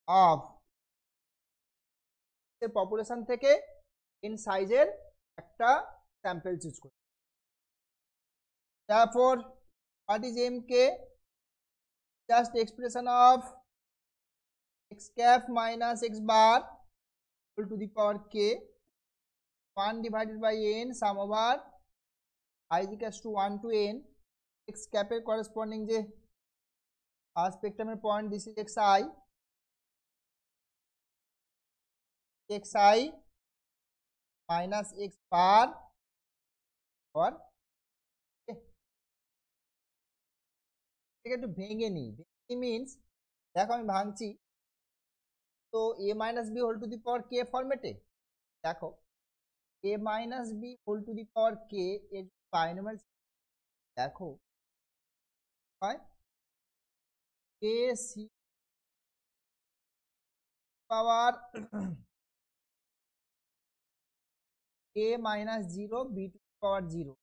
of population থেকে in সাইজের একটা sample choose করি। therefore what is mk? just expression of x cap minus x bar equal to the power k 1 divided by n sum over I is equals to 1 to n x cap এর corresponding যে স্পেকট্রামের point, this is xi minus x bar or একটু ভেঙে নিই, means দেখো আমি ভাঙছি তো a minus b whole to the power k ফরম্যাটে। দেখো a minus b whole to the power k এর বাইনোমিয়াল দেখো হয় k c পাওয়ার a minus 0 b to the power 0,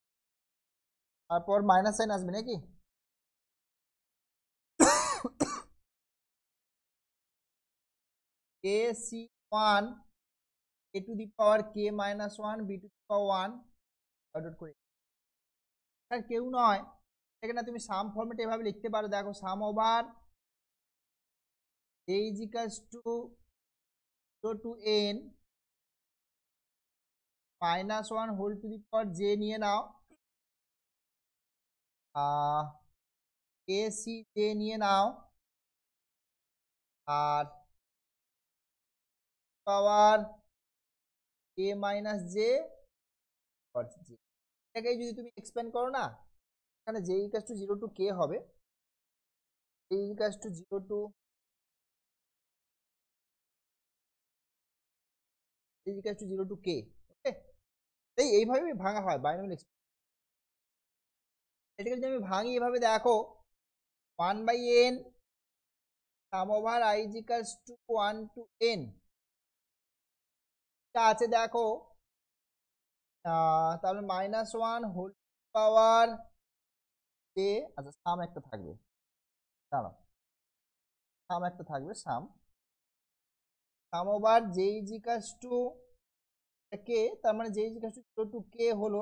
তারপর মাইনাস সাইন আসবে নাকি? a c1 a to the power k minus 1 b to the power 1 dot করে আর কেউ নয়, এখানে তুমি সাম ফরম্যাটে এভাবে লিখতে পারো। দেখো sum over a is equals to 0 to n minus 1 whole to the power j নিয়ে নাও, a c j নিয়ে নাও, আর পাওয়ার a মাইনাস j এটাকে যদি তুমি এক্সপ্যান্ড করো না, এখানে j equals to 0 to k হবে, j equals to 0 to j equals to 0 to k। Okay, তাই এইভাবে ভাঙা হয় বাইনোমিয়াল এক্সপ্রেশন। এটাকে যদি আমি ভাঙি এভাবে দেখো 1 by n sum over i is equals to 1 to n আছে দেখো, তাহলে মাইনাস 1 হোল পাওয়ার j, আচ্ছা সাম একটা থাকবে, দাঁড়াও সাম একটা থাকবে, sum over j is equals to k, তার মানে j is equals to 0 to k হলো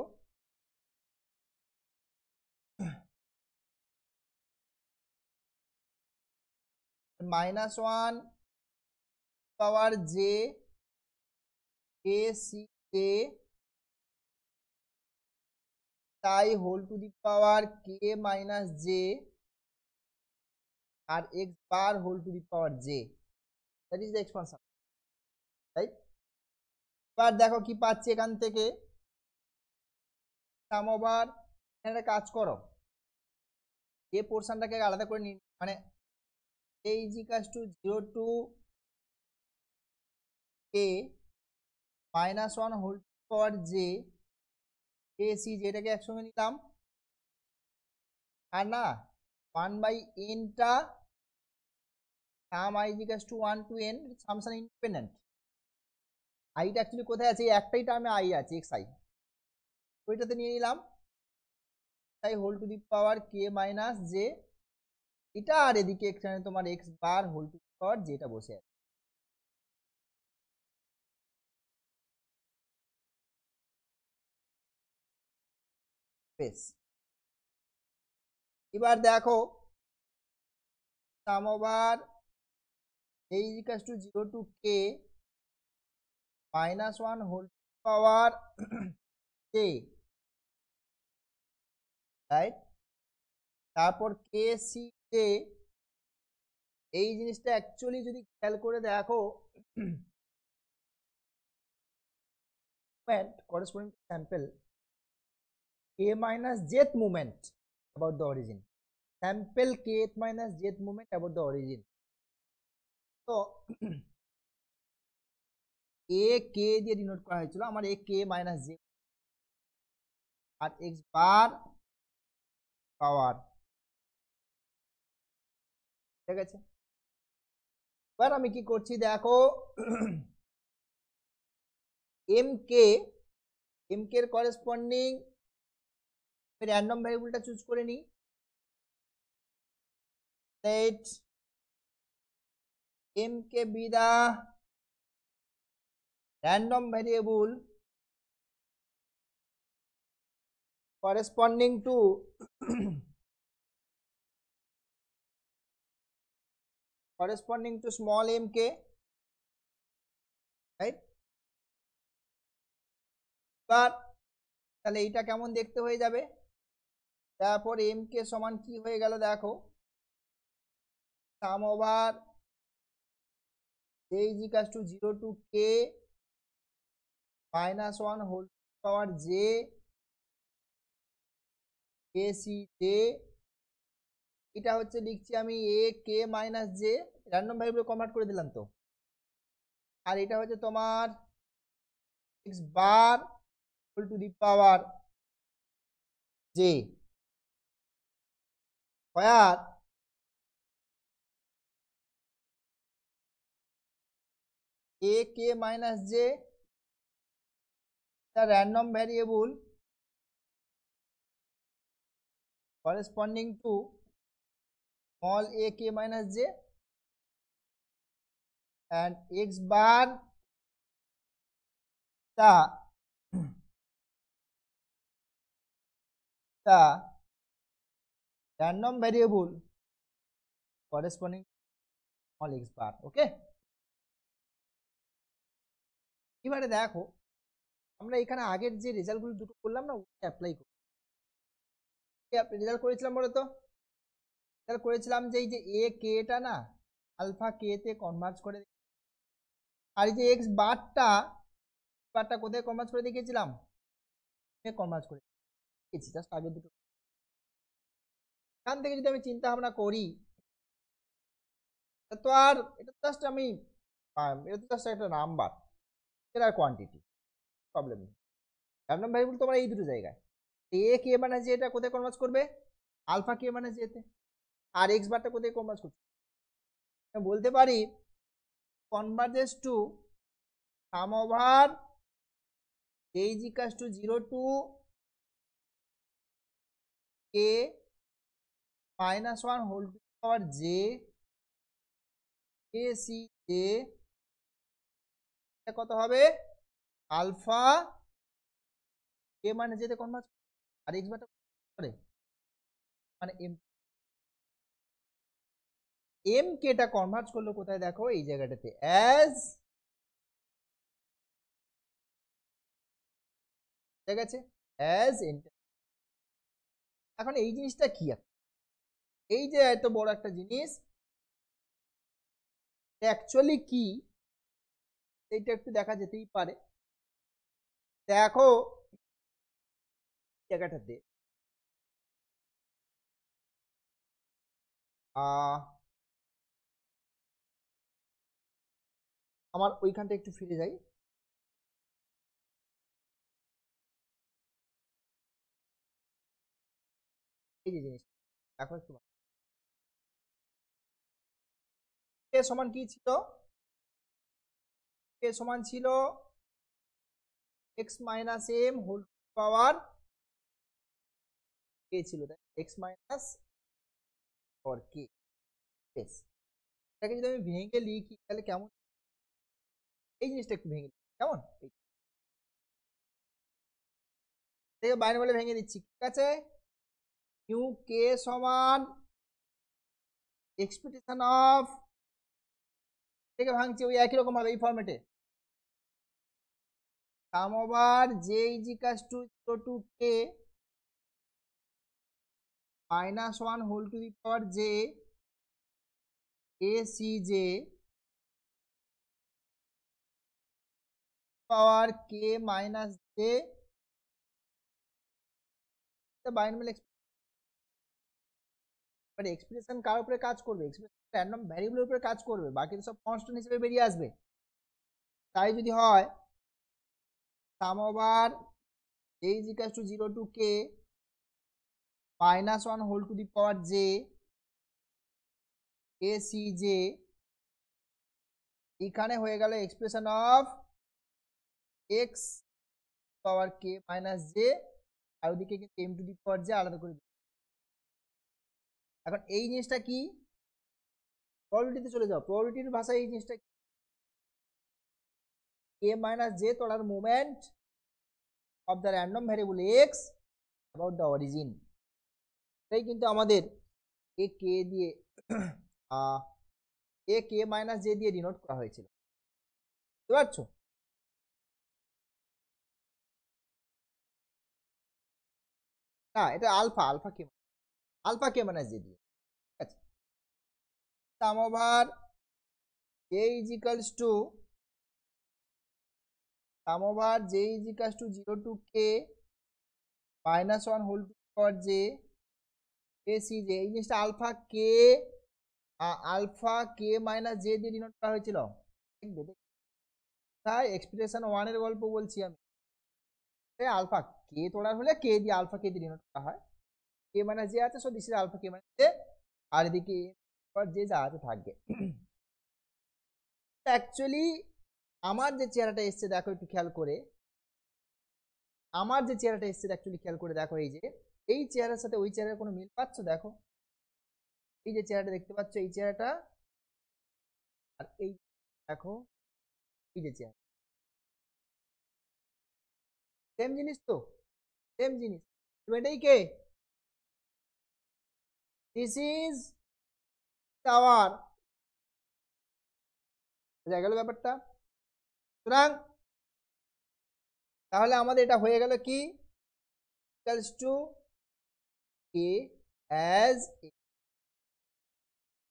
minus 1 power j a c k তাই whole to the power k minus j আর x bar whole to the power j, that is the expansion, right? এবার দেখো কি পাচ্ছি এখান থেকে, সাম over এখানে কাজ করো, এই পোর্শনটাকে আলাদা করে নিন, মানে a is equals to 0 to k minus 1 whole power j a c, যেটাকে একসঙ্গে নিলাম, আর না 1 বাই n টা সাম i is equals to 1 to n সামসান ইন্ডিপেন্ডেন্ট, আইটা অ্যাকচুয়ালি কোথায় আছে, একটাই টার্মে আই আছে xi, ওইটাতে নিয়ে নিলাম, তাই whole to the power k minus j এটা, আর এদিকে এখানে তোমার x bar whole to the power যেটা বসে আছে। বেশ, এবার দেখো sum over a is equals to 0 to k minus 1 whole power k, right. তারপর কে সি জে, এই জিনিসটা অ্যাকচুয়ালি যদি খেয়াল করে দেখো corresponding to sample k minus jth moment about the origin, sample kth minus jth moment about the origin। তো এ k দিয়ে denote করা হয়েছিল, আমার এ কে মাইনাস জে আর এক্স বার পাওয়ার, ঠিক আছে। এবার আমি কি করছি দেখো এম কে এর করেসপন্ডিং র্যান্ডম ভ্যারিয়েবলটা চুজ করে নিই, let m k be the random variable corresponding to small mk, right. এবার তাহলে এইটা কেমন দেখতে হয়ে যাবে, তারপর এম কে সমান কি হয়ে গেল দেখো sum over a is equals to 0 to k minus 1 whole power j k c j, এটা হচ্ছে লিখছি আমি a k minus j, random variable convert করে দিলাম তো। আর এটা হচ্ছে তোমার x bar whole to the power j square a k minus j, the random variable corresponding to small a k minus j and x bar the random variable corresponding to small x bar, ওকে। এবারে দেখো আমরা এখানে আগের যে রেজাল্টগুলো দুটো করলাম না ওটা অ্যাপ্লাই করি, রেজাল্ট করেছিলাম বলো তো, রেজাল্ট করেছিলাম যে এই যে এ কেটা না আলফা কে তে কনভার্জ করে, আর এই যে এক্স বারটা কোথায় কনভার্জ করে দেখিয়েছিলাম, কনভার্জ করে দিয়েছি জাস্ট আগে দুটো। এখান থেকে যদি আমি চিন্তা ভাবনা করি তো আর এটা জাস্ট আমি এটা তো জাস্ট একটা নাম্বার, এটা কোয়ান্টিটি প্রবলেম নেই। র্যান্ডম ভ্যারিয়েবল তোমার এই দুটো জায়গায়, এ কে মানে যে এটা কোথায় কনভার্জ করবে আলফা কে মানে যেতে, আর এক্স বারটা কোথায় কনভার্জ করছে বলতে পারি converges to sum over a is equals to 0 to k minus 1 whole to the power j k c j, এটা কত হবে আলফা কে মানে যেতে কনভার্জ আর এক্স বারটা করে মানে এম কেটা কনভার্জ করলো কোথায় দেখো এই জায়গাটাতে অ্যাজ, ঠিক আছে, অ্যাজ এন্টার। এখন এই জিনিসটা কি, এই যে এত বড় একটা জিনিস অ্যাকচুয়ালি কি এইটা একটু দেখা যেতেই পারে। দেখো জায়গাটাতে আমার ওইখানটা একটু ফিরে যাই, এই যে জিনিস এখন একটু কে সমান কি ছিল, কে সমান ছিল x minus m whole power k ছিল, তাই এক্স মাইনাস পাওয়ার কে। বেশ, এটাকে যদি আমি ভেঙে লিখি তাহলে কেমন, এই জিনিসটা একটু ভেঙে লিখি কেমন, থেকে বাইনারি ভেঙে দিচ্ছি, ঠিক আছে। নিউ কে সমান এক্সপেকটেশন অফ, থেকে ভাঙছি ওই একই রকম ভাবে এই ফরম্যাটে, sum over j is equals to 0 two k -1 whole to the power j a c j power k minus j binary expression কার উপরে কাজ করবে, এক্সপ্রেশন র্যান্ডম ভ্যারিয়েবলের উপরে কাজ করবে, বাকি সব কনস্ট্যান্ট হিসেবে বেরিয়ে আসবে। তাই যদি হয় sum over j is equals to 0 two k -1 whole to the power j a c j, এখানে হয়ে গেল expression of x power k minus j, আর ওদিকে কিন্তু m to the power j আলাদা করে দিই। এখন এই জিনিসটা কি, প্রবাবিলিটিতে চলে যাও, প্রবাবিলিটির ভাষায় এই জিনিসটা কে মাইনাস জে তোলার moment of the random variable X about the origin. এটাই কিন্তু আমাদের এ কে দিয়ে এ কে মাইনাস জে দিয়ে ডিনোট করা হয়েছিল, বুঝতে পারছো? না, এটা alpha, alpha k minus j দিয়ে, আচ্ছা। Sum over j is equals to sum over j is equals to 0 two k -1 whole to power j a c j, এই জিনিসটা আলফা কে মাইনাস জে দিয়ে ডিনোট করা হয়েছিল, দেখবে তাই expression 1 এর গল্প বলছি আমি। আলফা কে তোলার হলে কে দিয়ে আলফা কে দিয়ে ডিনোট করা হয়, কে মাইনাস জে আছে, so this is alpha k minus j, আর এদিকে যে যা আছে থাকবে। অ্যাকচুয়ালি আমার যে চেহারাটা এসছে দেখো একটু খেয়াল করে, আমার যে চেহারাটা এসছে অ্যাকচুয়ালি খেয়াল করে দেখো, এই যে এই চেহারার সাথে ওই চেহারার কোনো মিল পাচ্ছ? দেখো এই যে চেহারাটা দেখতে পাচ্ছ, এই চেহারাটা আর এই দেখো এই যে চেহারা, সেম জিনিস তো, সেম জিনিস। এটাই কে, দিস ইজ টাওয়ার, বোঝা গেল ব্যাপারটা? সুতরাং তাহলে আমাদের এটা হয়ে গেল কি, ইকুয়ালস টু কে অ্যাজ,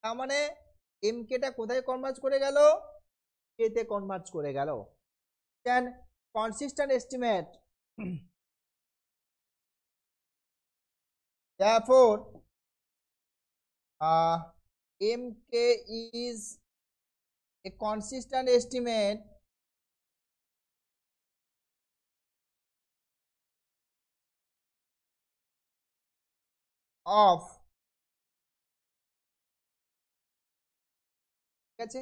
তার মানে এম কেটা কোথায় কনভার্জ করে গেল, কে তে কনভার্জ করে গেল। দেন consistent estimate, therefore mk is a consistent estimate of, ঠিক আছে।